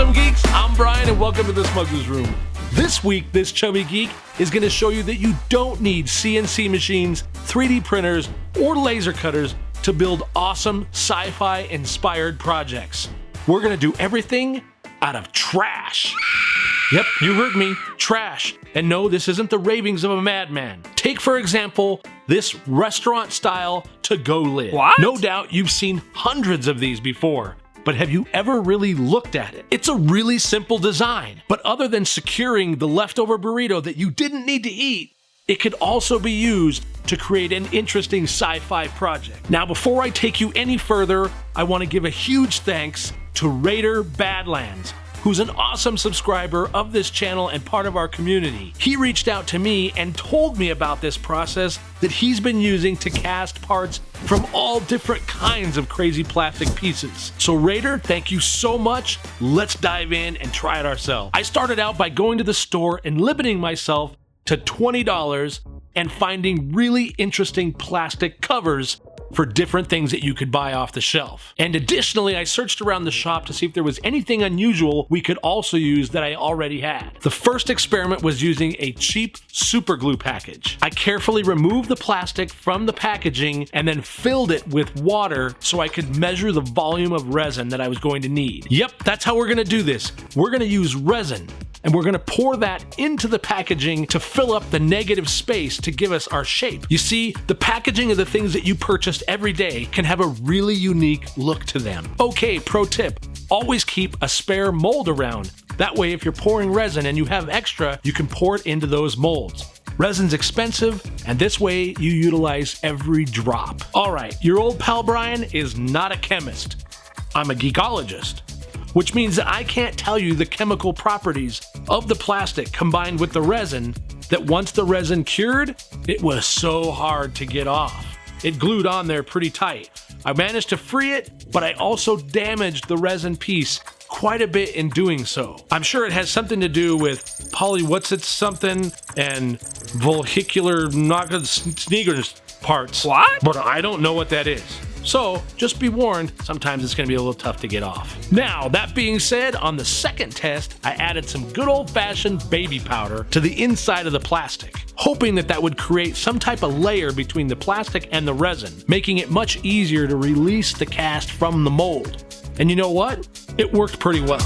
Chum Geeks? I'm Brian and welcome to the Smuggler's Room. This week, this chummy geek is going to show you that you don't need CNC machines, 3D printers, or laser cutters to build awesome sci-fi inspired projects. We're going to do everything out of trash. Yep, you heard me, trash. And no, this isn't the ravings of a madman. Take, for example, this restaurant-style to-go lid. What? No doubt you've seen hundreds of these before, but have you ever really looked at it? It's a really simple design, but other than securing the leftover burrito that you didn't need to eat, it could also be used to create an interesting sci-fi project. Now, before I take you any further, I want to give a huge thanks to Raider Badlands, who's an awesome subscriber of this channel and part of our community. He reached out to me and told me about this process that he's been using to cast parts from all different kinds of crazy plastic pieces. So Raider, thank you so much. Let's dive in and try it ourselves. I started out by going to the store and limiting myself to $20 and finding really interesting plastic covers for different things that you could buy off the shelf. And additionally, I searched around the shop to see if there was anything unusual we could also use that I already had. The first experiment was using a cheap super glue package. I carefully removed the plastic from the packaging and then filled it with water so I could measure the volume of resin that I was going to need. Yep, that's how we're gonna do this. We're gonna use resin, and we're gonna pour that into the packaging to fill up the negative space to give us our shape. You see, the packaging of the things that you purchased every day can have a really unique look to them. Okay, pro tip, always keep a spare mold around. That way, if you're pouring resin and you have extra, you can pour it into those molds. Resin's expensive, and this way you utilize every drop. All right, your old pal Brian is not a chemist. I'm a geekologist, which means that I can't tell you the chemical properties of the plastic combined with the resin that once the resin cured, it was so hard to get off. It glued on there pretty tight. I managed to free it, but I also damaged the resin piece quite a bit in doing so. I'm sure it has something to do with something and vehicular sneakers parts. What? But I don't know what that is. So just be warned, sometimes it's gonna be a little tough to get off. Now, that being said, on the second test, I added some good old-fashioned baby powder to the inside of the plastic, hoping that that would create some type of layer between the plastic and the resin, making it much easier to release the cast from the mold. And you know what? It worked pretty well.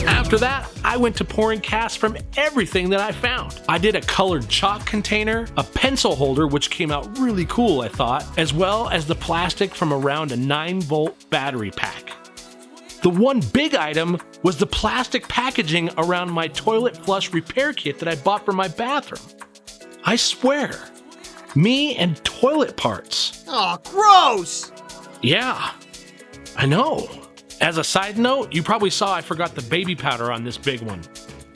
After that, I went to pouring casts from everything that I found. I did a colored chalk container, a pencil holder, which came out really cool, I thought, as well as the plastic from around a 9-volt battery pack. The one big item was the plastic packaging around my toilet flush repair kit that I bought for my bathroom. I swear, me and toilet parts. Oh, gross! Yeah, I know. As a side note, you probably saw I forgot the baby powder on this big one,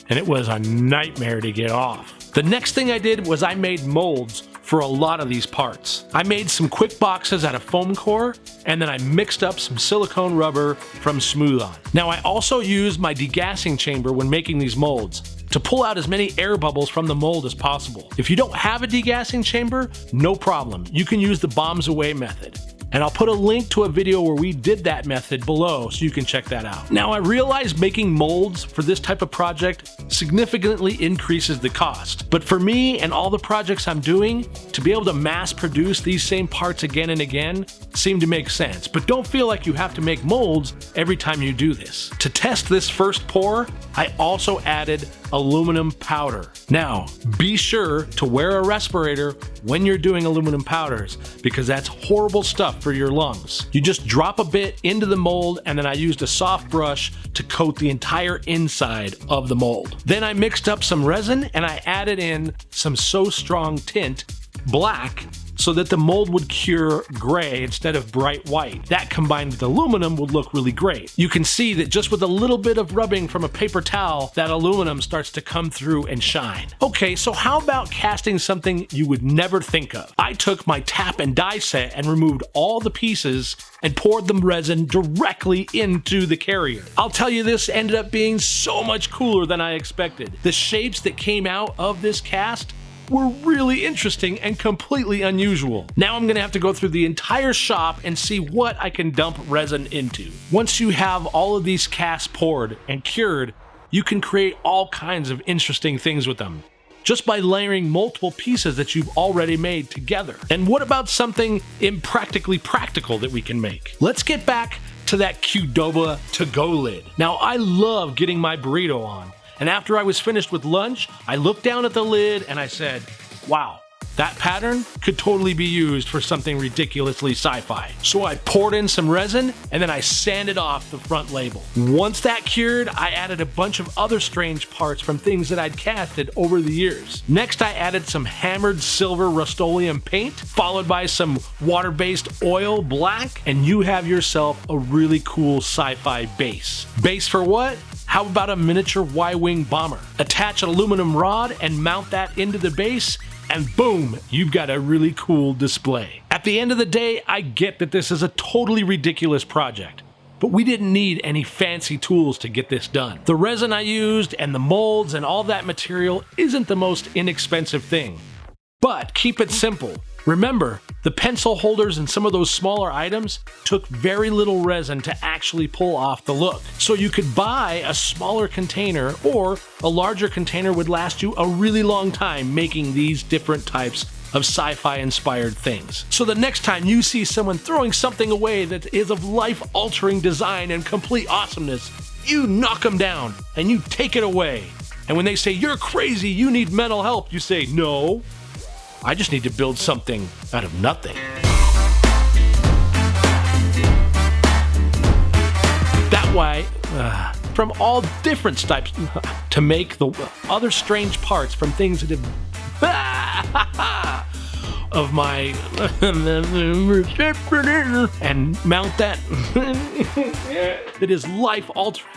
and it was a nightmare to get off. The next thing I did was I made molds for a lot of these parts. I made some quick boxes out of foam core, and then I mixed up some silicone rubber from Smooth On. Now, I also used my degassing chamber when making these molds to pull out as many air bubbles from the mold as possible. If you don't have a degassing chamber, no problem. You can use the bombs away method. And I'll put a link to a video where we did that method below so you can check that out. Now, I realize making molds for this type of project significantly increases the cost. But for me and all the projects I'm doing, to be able to mass produce these same parts again and again seemed to make sense. But don't feel like you have to make molds every time you do this. To test this first pour, I also added aluminum powder. Now, be sure to wear a respirator when you're doing aluminum powders because that's horrible stuff for your lungs. You just drop a bit into the mold, and then I used a soft brush to coat the entire inside of the mold. Then I mixed up some resin and I added in some So Strong Tint black so that the mold would cure gray instead of bright white. That combined with aluminum would look really great. You can see that just with a little bit of rubbing from a paper towel, that aluminum starts to come through and shine. Okay, so how about casting something you would never think of? I took my tap and die set and removed all the pieces and poured the resin directly into the carrier. I'll tell you, this ended up being so much cooler than I expected. The shapes that came out of this cast were really interesting and completely unusual. Now I'm gonna have to go through the entire shop and see what I can dump resin into. Once you have all of these casts poured and cured, you can create all kinds of interesting things with them, just by layering multiple pieces that you've already made together. And what about something impractically practical that we can make? Let's get back to that Qdoba to-go lid. Now, I love getting my burrito on, and after I was finished with lunch, I looked down at the lid and I said, wow, that pattern could totally be used for something ridiculously sci-fi. So I poured in some resin and then I sanded off the front label. Once that cured, I added a bunch of other strange parts from things that I'd casted over the years. Next, I added some hammered silver Rust-Oleum paint, followed by some water-based oil black, and you have yourself a really cool sci-fi base. Base for what? How about a miniature Y-wing bomber? Attach an aluminum rod and mount that into the base, and boom, you've got a really cool display. At the end of the day, I get that this is a totally ridiculous project, but we didn't need any fancy tools to get this done. The resin I used and the molds and all that material isn't the most inexpensive thing. But keep it simple. Remember, the pencil holders and some of those smaller items took very little resin to actually pull off the look. So you could buy a smaller container, or a larger container would last you a really long time making these different types of sci-fi inspired things. So the next time you see someone throwing something away that is of life-altering design and complete awesomeness, you knock them down and you take it away. And when they say, "You're crazy, you need mental help," you say, "No, I just need to build something out of nothing." That way, from all different types, to make the other strange parts from things that have of my and mount that that is life altering.